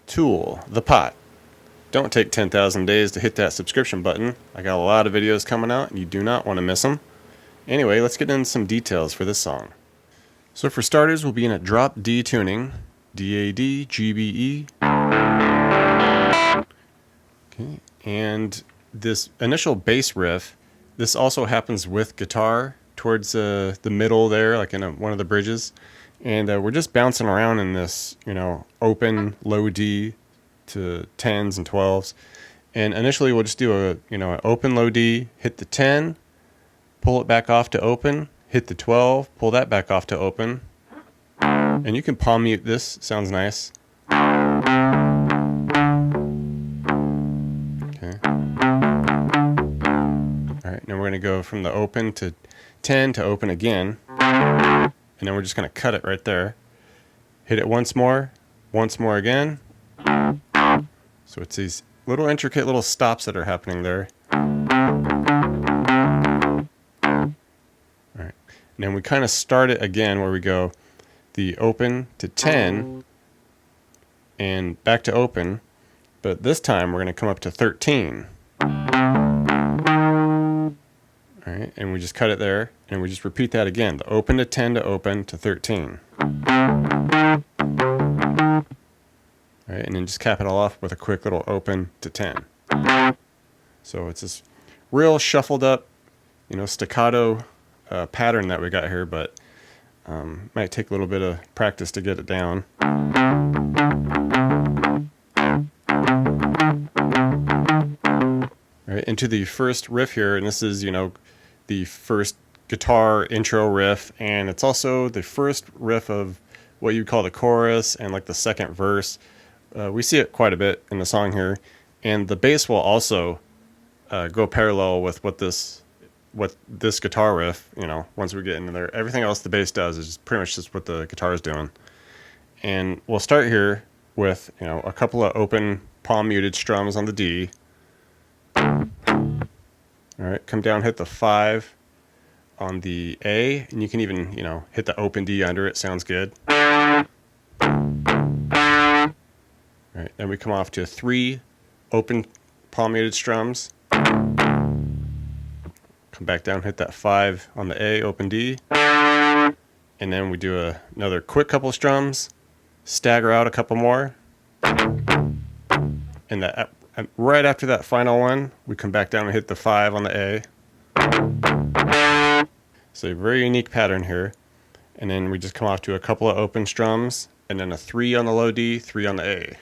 Tool, the pot. Don't take 10,000 days to hit that subscription button. I got a lot of videos coming out and you do not want to miss them. Anyway, let's get into some details for this song. So for starters, we'll be in a drop D tuning, D-A-D, G-B-E. Okay. And this initial bass riff, this also happens with guitar towards the middle there, like in one of the bridges. And we're just bouncing around in this, open low D to 10s and 12s. And initially we'll just do an open low D, hit the 10, pull it back off to open, hit the 12, pull that back off to open. And you can palm mute this, sounds nice. Okay. All right, now we're going to go from the open to 10 to open again. And then we're just going to cut it right there. Hit it once more again. So it's these little intricate little stops that are happening there. All right. And then we kind of start it again where we go the open to 10 and back to open. But this time we're going to come up to 13. All right, and we just cut it there, and we just repeat that again. The open to 10 to open to 13. All right, and then just cap it all off with a quick little open to 10. So it's this real shuffled up, staccato pattern that we got here, but might take a little bit of practice to get it down. All right, into the first riff here, and this is, the first guitar intro riff, and it's also the first riff of what you call the chorus and like the second verse. We see it quite a bit in the song here, and the bass will also go parallel with what this guitar riff. Once we get into there, everything else the bass does is pretty much just what the guitar is doing. And we'll start here with a couple of open palm muted strums on the D. All right, come down, hit the 5 on the A, and you can even, hit the open D under it. Sounds good. All right, then we come off to 3 open palm muted strums. Come back down, hit that 5 on the A, open D. And then we do another quick couple strums, stagger out a couple more. And that right after that final one, we come back down and hit the 5 on the A. So a very unique pattern here. And then we just come off to a couple of open strums, and then a 3 on the low D, 3 on the A.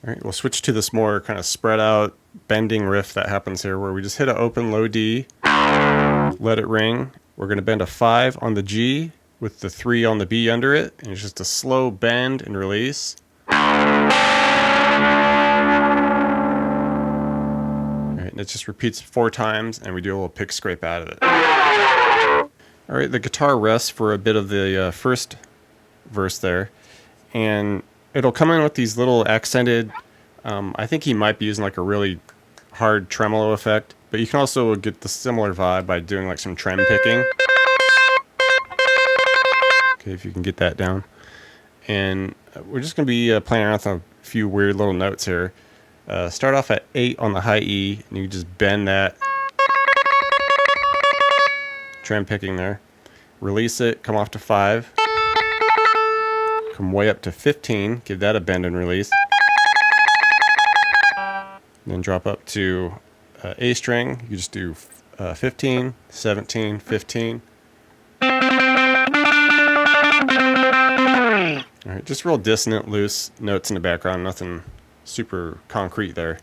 All right, we'll switch to this more kind of spread out bending riff that happens here, where we just hit an open low D, let it ring. We're going to bend a 5 on the G with the 3 on the B under it, and it's just a slow bend and release. All right, and it just repeats 4 times, and we do a little pick scrape out of it. All right, the guitar rests for a bit of the first verse there, and it'll come in with these little accented, I think he might be using like a really hard tremolo effect, but you can also get the similar vibe by doing like some trem picking. Okay, if you can get that down. And we're just going to be playing around with a few weird little notes here. Start off at 8 on the high E, and you just bend that. Trem picking there. Release it, come off to 5. Come way up to 15, give that a bend and release. Then drop up to A string. You just do 15, 17, 15. All right, just real dissonant, loose notes in the background, nothing super concrete there.